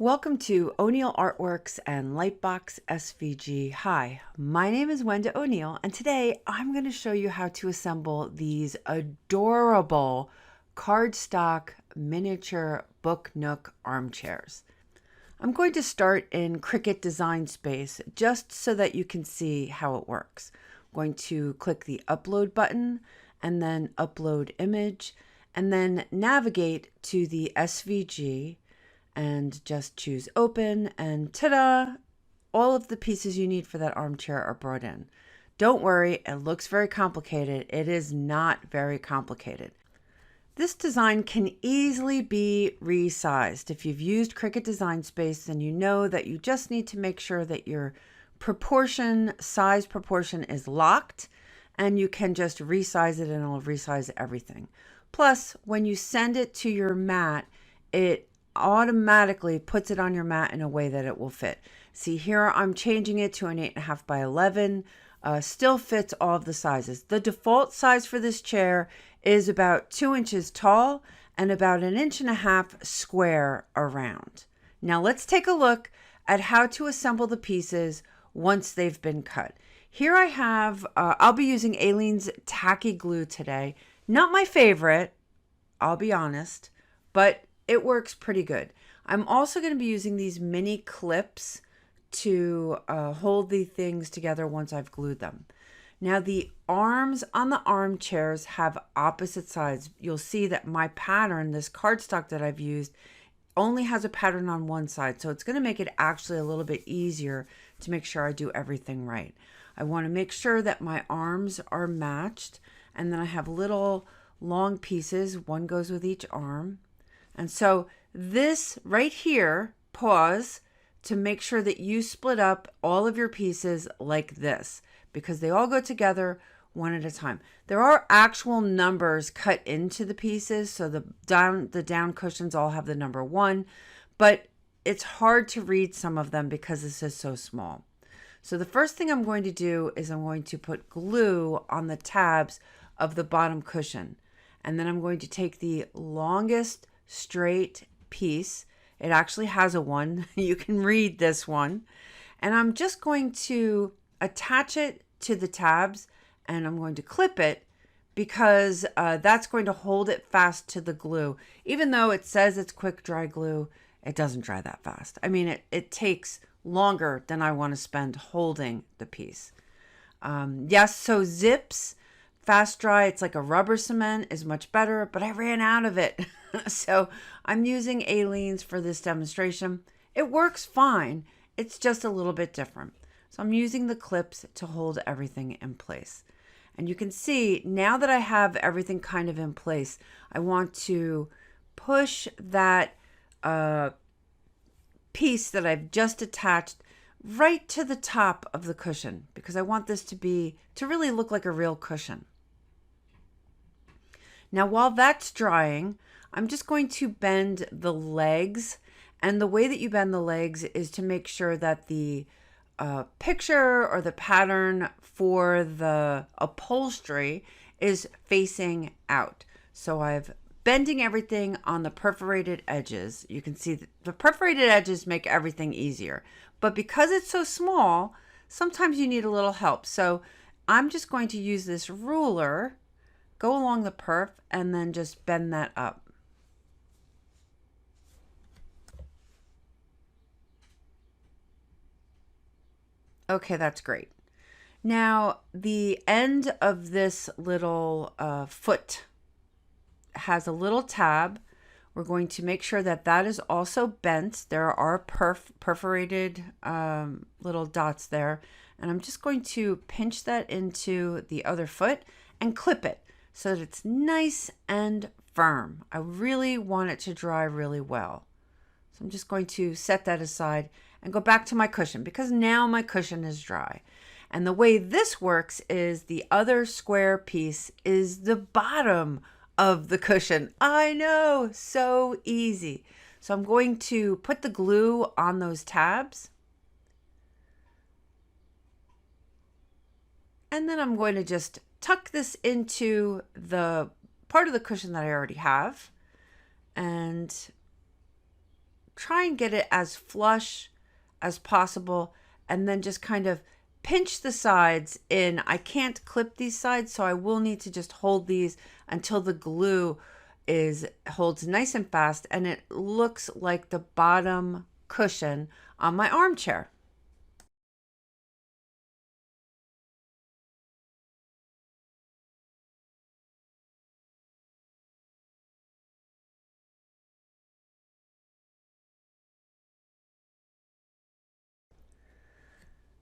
Welcome to O'Neill Artworks and Lightbox SVG. Hi, my name is Wenda O'Neill, and today I'm going to show you how to assemble these adorable cardstock miniature Book Nook armchairs. I'm going to start in Cricut Design Space just so that you can see how it works. I'm going to click the Upload button and then Upload Image, and then navigate to the SVG and just choose open, and ta-da! All of the pieces you need for that armchair are brought in. Don't worry, it looks very complicated. It is not very complicated. This design can easily be resized. If you've used Cricut Design Space, then you know that you just need to make sure that your size proportion is locked, and you can just resize it and it'll resize everything. Plus, when you send it to your mat, it automatically puts it on your mat in a way that it will fit. See here, I'm changing it to an 8.5 by 11. Still fits all of the sizes. The default size for this chair is about 2 inches tall and about 1.5 inches square around. Now let's take a look at how to assemble the pieces once they've been cut. Here I have, I'll be using Aleene's tacky glue today. Not my favorite, I'll be honest, but it works pretty good. I'm also going to be using these mini clips to hold the things together once I've glued them. Now the arms on the armchairs have opposite sides. You'll see that my pattern, this cardstock that I've used, only has a pattern on one side. So it's going to make it actually a little bit easier to make sure I do everything right. I want to make sure that my arms are matched, and then I have little long pieces. One goes with each arm. And so this right here, pause to make sure that you split up all of your pieces like this, because they all go together one at a time. There are actual numbers cut into the pieces, so the down cushions all have the number 1, but it's hard to read some of them because this is so small. So the first thing I'm going to do is I'm going to put glue on the tabs of the bottom cushion, and then I'm going to take the longest straight piece. It actually has a 1. You can read this one. And I'm just going to attach it to the tabs, and I'm going to clip it because that's going to hold it fast to the glue. Even though it says it's quick dry glue, it doesn't dry that fast. I mean, it takes longer than I want to spend holding the piece. Yes, so zips, fast dry, it's like a rubber cement, is much better, but I ran out of it. So I'm using Aleene's for this demonstration. It works fine. It's just a little bit different. So I'm using the clips to hold everything in place. And you can see now that I have everything kind of in place, I want to push that piece that I've just attached right to the top of the cushion, because I want this to really look like a real cushion. Now, while that's drying, I'm just going to bend the legs. And the way that you bend the legs is to make sure that the picture or the pattern for the upholstery is facing out. So I've bending everything on the perforated edges. You can see that the perforated edges make everything easier. But because it's so small, sometimes you need a little help. So I'm just going to use this ruler, go along the perf, and then just bend that up. Okay, that's great. Now, the end of this little foot has a little tab. We're going to make sure that that is also bent. There are perforated little dots there. And I'm just going to pinch that into the other foot and clip it so that it's nice and firm. I really want it to dry really well. So I'm just going to set that aside and go back to my cushion, because now my cushion is dry. And the way this works is the other square piece is the bottom of the cushion. I know, so easy. So I'm going to put the glue on those tabs. And then I'm going to just tuck this into the part of the cushion that I already have and try and get it as flush as possible, and then just kind of pinch the sides in. I can't clip these sides, so I will need to just hold these until the glue holds nice and fast and it looks like the bottom cushion on my armchair.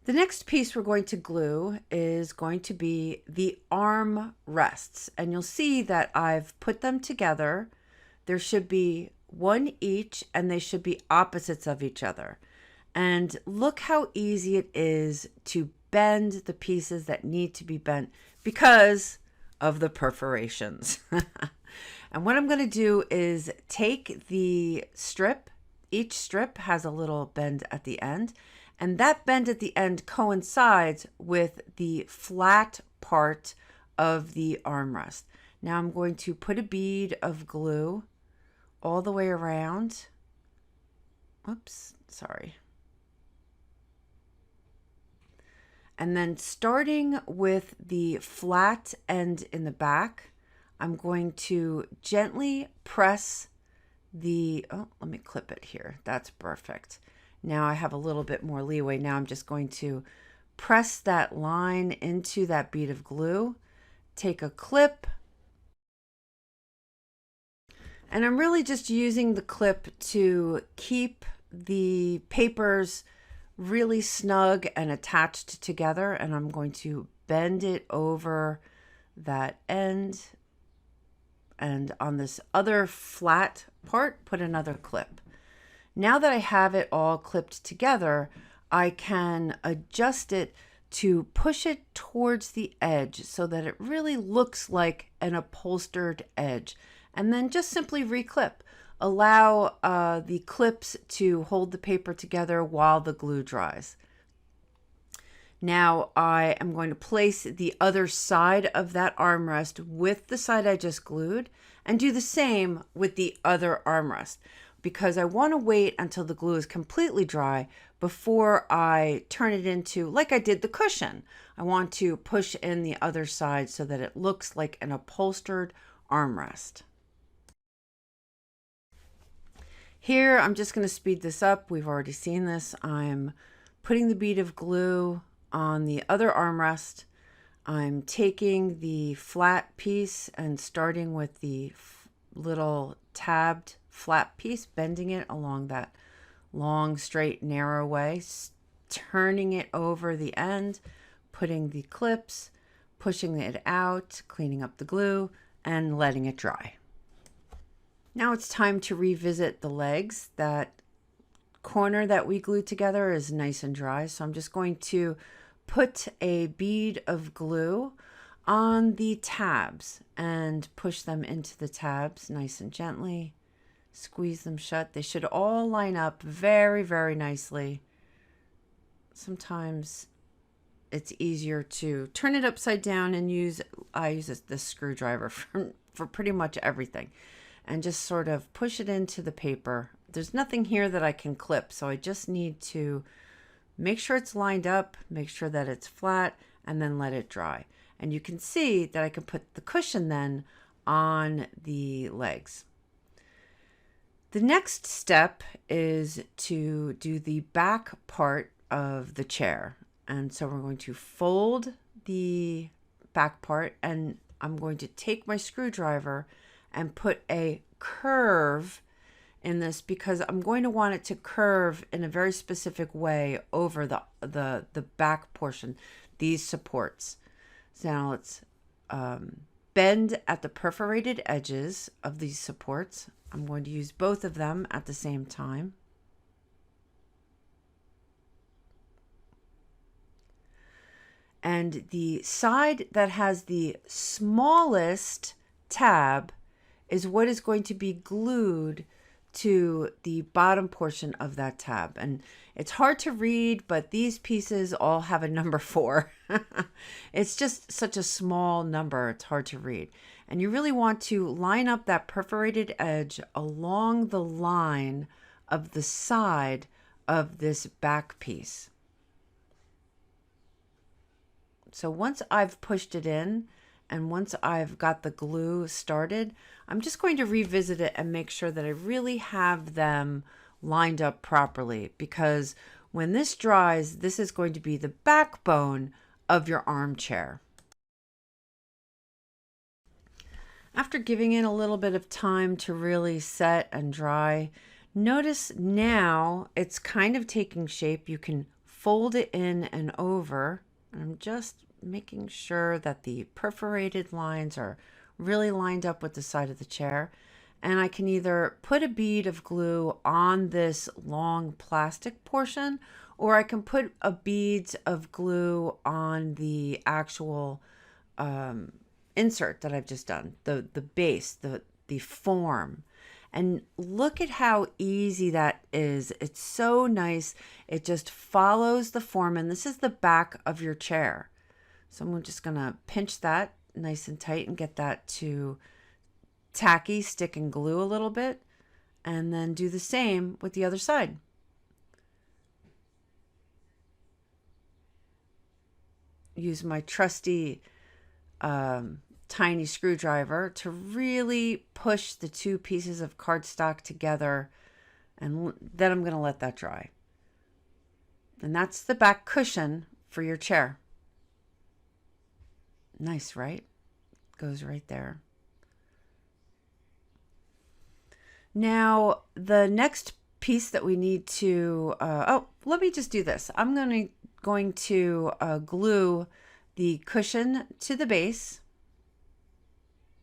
The next piece we're going to glue is going to be the arm rests, and you'll see that I've put them together. There should be one each, and they should be opposites of each other. And look how easy it is to bend the pieces that need to be bent because of the perforations. And what I'm going to do is take the strip. Each strip has a little bend at the end, and that bend at the end coincides with the flat part of the armrest. Now I'm going to put a bead of glue all the way around. Oops, sorry. And then starting with the flat end in the back, I'm going to gently press oh, let me clip it here. That's perfect. Now I have a little bit more leeway. Now I'm just going to press that line into that bead of glue, take a clip, and I'm really just using the clip to keep the papers really snug and attached together, and I'm going to bend it over that end, and on this other flat part put another clip. Now that I have it all clipped together, I can adjust it to push it towards the edge so that it really looks like an upholstered edge, and then just simply reclip. Allow the clips to hold the paper together while the glue dries. Now I am going to place the other side of that armrest with the side I just glued and do the same with the other armrest, because I want to wait until the glue is completely dry before I turn it into, like I did the cushion. I want to push in the other side so that it looks like an upholstered armrest. Here, I'm just going to speed this up. We've already seen this. I'm putting the bead of glue on the other armrest. I'm taking the flat piece and starting with the little tabbed flat piece, bending it along that long, straight, narrow way, turning it over the end, putting the clips, pushing it out, cleaning up the glue, and letting it dry. Now it's time to revisit the legs. That corner that we glued together is nice and dry, so I'm just going to put a bead of glue on the tabs and push them into the tabs nice and gently. Squeeze them shut. They should all line up very, very nicely. Sometimes it's easier to turn it upside down and I use this screwdriver for pretty much everything, and just sort of push it into the paper. There's nothing here that I can clip, so I just need to make sure it's lined up, make sure that it's flat, and then let it dry. And you can see that I can put the cushion then on the legs. The next step is to do the back part of the chair. And so we're going to fold the back part, and I'm going to take my screwdriver and put a curve in this because I'm going to want it to curve in a very specific way over the back portion, these supports. So now let's bend at the perforated edges of these supports. I'm going to use both of them at the same time. And the side that has the smallest tab is what is going to be glued to the bottom portion of that tab. And it's hard to read, but these pieces all have a number 4. It's just such a small number, it's hard to read. And you really want to line up that perforated edge along the line of the side of this back piece. So once I've pushed it in and once I've got the glue started, I'm just going to revisit it and make sure that I really have them lined up properly, because when this dries, this is going to be the backbone of your armchair. After giving it a little bit of time to really set and dry, notice now it's kind of taking shape. You can fold it in and over. I'm just making sure that the perforated lines are really lined up with the side of the chair. And I can either put a bead of glue on this long plastic portion, or I can put a beads of glue on the actual insert that I've just done, the base, the form. And look at how easy that is. It's so nice. It just follows the form, and this is the back of your chair. So I'm just gonna pinch that nice and tight and get that to tacky, stick and glue a little bit, and then do the same with the other side. Use my trusty tiny screwdriver to really push the two pieces of cardstock together, and then I'm going to let that dry. And that's the back cushion for your chair. Nice, right? Goes right there. Now, the next piece that we need to, let me just do this. I'm going to glue the cushion to the base.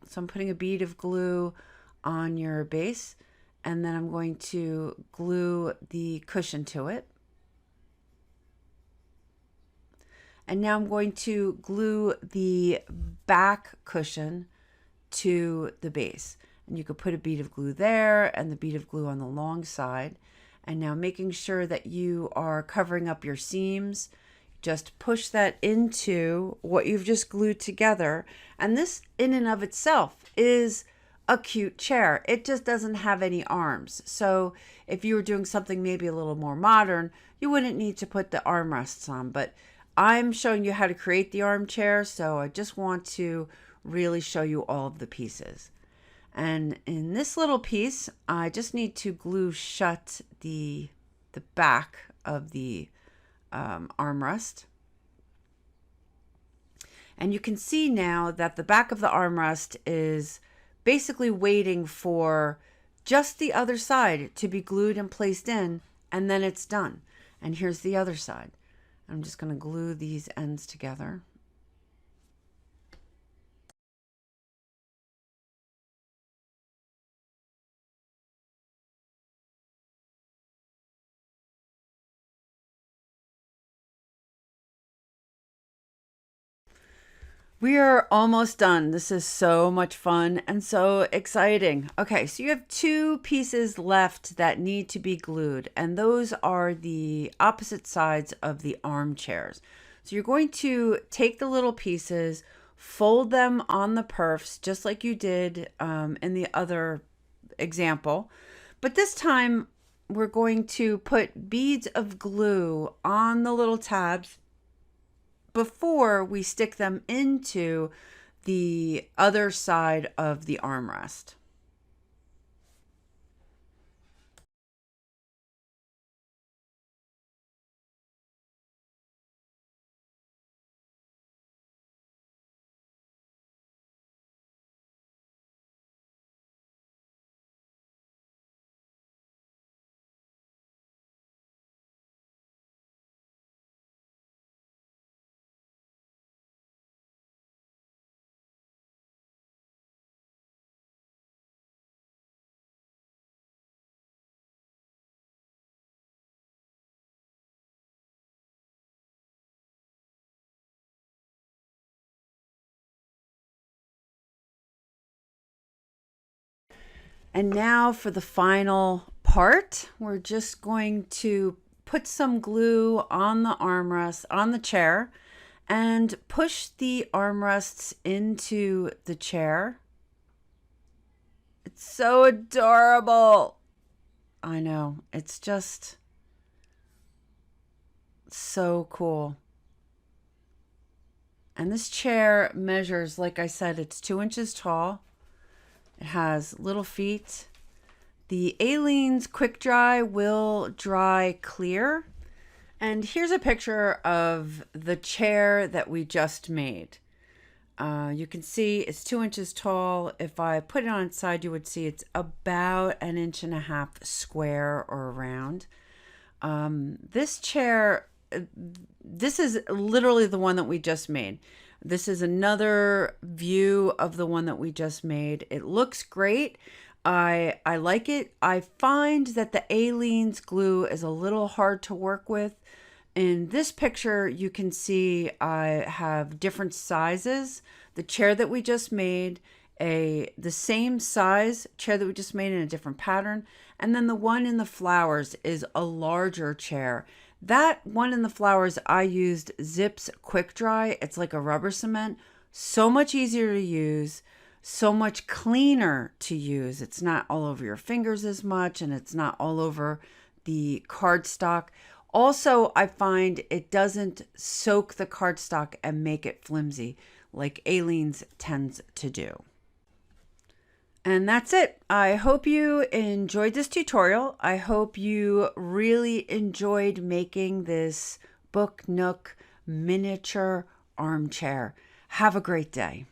So I'm putting a bead of glue on your base, and then I'm going to glue the cushion to it. And now I'm going to glue the back cushion to the base. And you could put a bead of glue there and the bead of glue on the long side. And now making sure that you are covering up your seams, just push that into what you've just glued together. And this in and of itself is a cute chair. It just doesn't have any arms. So if you were doing something maybe a little more modern, you wouldn't need to put the armrests on. But I'm showing you how to create the armchair, so I just want to really show you all of the pieces. And in this little piece, I just need to glue shut the back of the armrest. And you can see now that the back of the armrest is basically waiting for just the other side to be glued and placed in, and then it's done. And here's the other side. I'm just going to glue these ends together. We are almost done. This is so much fun and so exciting. Okay, so you have two pieces left that need to be glued, and those are the opposite sides of the armchairs. So you're going to take the little pieces, fold them on the perfs, just like you did in the other example. But this time, we're going to put beads of glue on the little tabs before we stick them into the other side of the armrest. And now for the final part, we're just going to put some glue on the armrest, on the chair, and push the armrests into the chair. It's so adorable. I know. It's just so cool. And this chair measures, like I said, it's 2 inches tall. It has little feet. The Aleene's Quick Dry will dry clear. And here's a picture of the chair that we just made. You can see it's 2 inches tall. If I put it on its side, you would see it's about 1.5 inches square or round. This chair, this is literally the one that we just made. This is another view of the one that we just made. It looks great. I like it. I find that the Aleene's glue is a little hard to work with. In this picture, you can see I have different sizes. The chair that we just made, the same size chair that we just made in a different pattern. And then the one in the flowers is a larger chair. That one in the flowers, I used Zip's Quick Dry. It's like a rubber cement. So much easier to use, so much cleaner to use. It's not all over your fingers as much, and it's not all over the cardstock. Also, I find it doesn't soak the cardstock and make it flimsy like Aleene's tends to do. And that's it. I hope you enjoyed this tutorial. I hope you really enjoyed making this Book Nook miniature armchair. Have a great day.